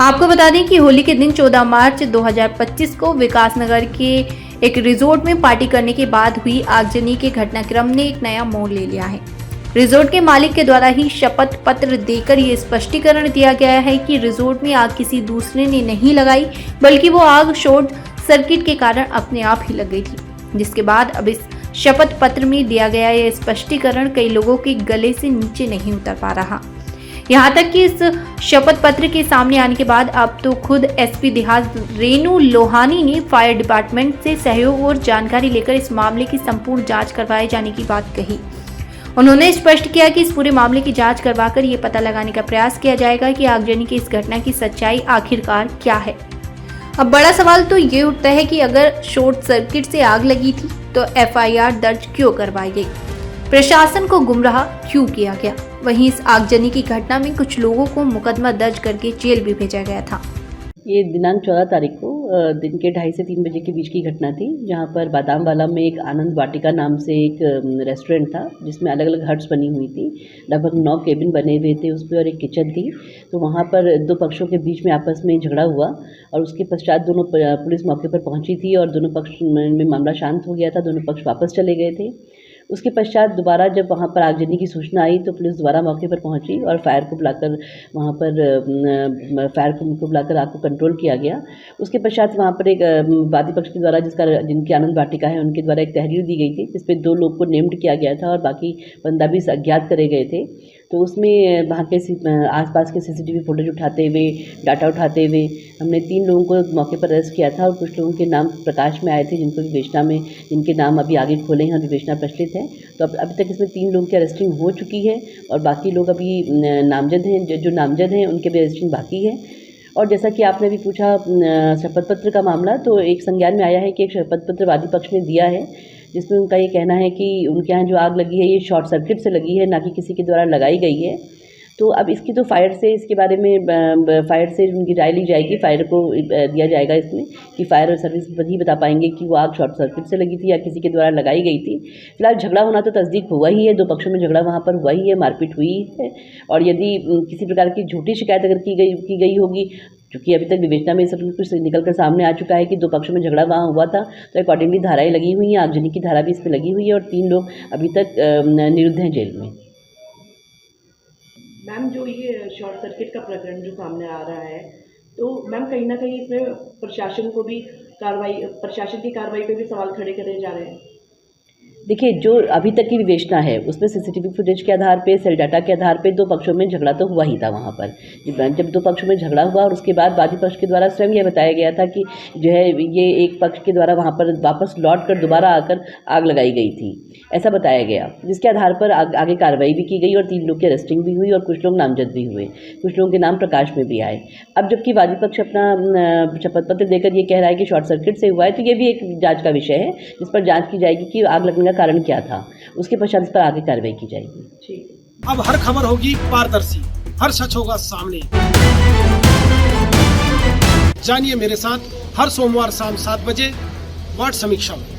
आपको बता दें कि होली के दिन 14 मार्च 2025 को विकासनगर के एक रिजॉर्ट में पार्टी करने के बाद हुई आगजनी के घटनाक्रम ने एक नया मोड़ ले लिया है। रिजॉर्ट के मालिक के द्वारा ही शपथ पत्र देकर ये स्पष्टीकरण दिया गया है कि रिजॉर्ट में आग किसी दूसरे ने नहीं लगाई, बल्कि वो आग शॉर्ट सर्किट के कारण अपने आप ही लग गई थी। जिसके बाद अब इस शपथ पत्र में दिया गया यह स्पष्टीकरण कई लोगों के गले से नीचे नहीं उतर पा रहा। यहाँ तक कि इस शपथ पत्र के सामने आने के बाद अब तो खुद एसपी देहात रेणु लोहानी ने फायर डिपार्टमेंट से सहयोग और जानकारी लेकर इस मामले की संपूर्ण जांच करवाए जाने की बात कही। उन्होंने स्पष्ट किया कि इस पूरे मामले की जांच करवाकर ये पता लगाने का प्रयास किया जाएगा कि आगजनी की इस घटना की सच्चाई आखिरकार क्या है। अब बड़ा सवाल तो ये उठता है कि अगर शॉर्ट सर्किट से आग लगी थी तो एफआईआर दर्ज क्यों करवाई गई, प्रशासन को गुमराह क्यों किया गया। वहीं इस आगजनी की घटना में कुछ लोगों को मुकदमा दर्ज करके जेल भी भेजा गया था। ये दिनांक 14 तारीख को दिन के 2:30 से 3 बजे के बीच की घटना थी, जहाँ पर बादामवाला में एक आनंद वाटिका नाम से एक रेस्टोरेंट था, जिसमें अलग अलग हट्स बनी हुई थी। लगभग 9 केबिन बने हुए थे उस पर और एक किचन थी। तो वहाँ पर दो पक्षों के बीच में आपस में झगड़ा हुआ और उसके पश्चात दोनों पुलिस मौके पर पहुँची थी और दोनों पक्ष में मामला शांत हो गया था। दोनों पक्ष वापस चले गए थे। उसके पश्चात दोबारा जब वहाँ पर आगजनी की सूचना आई तो पुलिस दोबारा मौके पर पहुँची और फायर को बुलाकर वहाँ पर फायर को बुलाकर आग को कंट्रोल किया गया। उसके पश्चात वहाँ पर एक वादी पक्ष के द्वारा जिनकी आनंद वाटिका है उनके द्वारा एक तहरीर दी गई थी, जिसपे 2 लोग को नेम्ड किया गया था और बाकी 15-20 अज्ञात करे गए थे। तो उसमें वहाँ के आसपास के सीसीटीवी फुटेज उठाते हुए, डाटा उठाते हुए हमने 3 लोगों को मौके पर अरेस्ट किया था और कुछ लोगों के नाम प्रकाश में आए थे, जिनको विवेचना में जिनके नाम अभी आगे खोले हैं और विवेचना प्रचलित है। तो अभी तक इसमें 3 लोगों की अरेस्टिंग हो चुकी है और बाकी लोग अभी नामजद हैं। जो नामजद हैं उनके भी अरेस्टिंग बाकी है। और जैसा कि आपने भी पूछा शपथ पत्र का मामला, तो एक संज्ञान में आया है कि एक शपथ पत्र वादी पक्ष ने दिया है, जिसमें उनका ये कहना है कि उनके यहाँ जो आग लगी है ये शॉर्ट सर्किट से लगी है, ना कि किसी के द्वारा लगाई गई है। तो अब इसकी तो फायर से इसके बारे में फायर से उनकी राय ली जाएगी, फायर को दिया जाएगा इसमें कि फायर सर्विस ही बता पाएंगे कि वो आग शॉर्ट सर्किट से लगी थी या किसी के द्वारा लगाई गई थी। फिलहाल झगड़ा होना तो तस्दीक हुआ ही है, 2 पक्षों में झगड़ा वहाँ पर हुआ ही है, मारपीट हुई है। और यदि किसी प्रकार की झूठी शिकायत अगर की गई होगी, क्योंकि अभी तक विवेचना में सब कुछ निकल कर सामने आ चुका है कि 2 पक्षों में झगड़ा वहाँ हुआ था, तो अकॉर्डिंगली धाराएं लगी हुई हैं, आगजनी की धारा भी इस पर लगी हुई है और 3 लोग अभी तक निरुद्ध हैं जेल में। मैम, जो ये शॉर्ट सर्किट का प्रकरण जो सामने आ रहा है, तो मैम कहीं ना कहीं इसमें प्रशासन की कार्रवाई पे भी सवाल खड़े करे जा रहे हैं। देखिए, जो अभी तक की विवेचना है उसमें सीसीटीवी फुटेज के आधार पे, सेल डाटा के आधार पे 2 पक्षों में झगड़ा तो हुआ ही था वहाँ पर। जब 2 पक्षों में झगड़ा हुआ और उसके बाद वादी पक्ष के द्वारा स्वयं यह बताया गया था कि जो है ये एक पक्ष के द्वारा वहाँ पर वापस लौट कर दोबारा आकर आग लगाई गई थी, ऐसा बताया गया, जिसके आधार पर आगे कार्रवाई भी की गई और 3 लोग की अरेस्टिंग भी हुई और कुछ लोग नामजद भी हुए, कुछ लोगों के नाम प्रकाश में भी आए। अब जबकि वादी पक्ष अपना शपथ पत्र देकर ये कह रहा है कि शॉर्ट सर्किट से हुआ है, तो ये भी एक जाँच का विषय है, जिस पर जाँच की जाएगी कि आग लगने का कारण क्या था। उसके पश्चात इस पर आगे कार्रवाई की जाएगी। अब हर खबर होगी पारदर्शी, हर सच होगा सामने। जानिए मेरे साथ हर सोमवार शाम 7 बजे वार्ड समीक्षा में।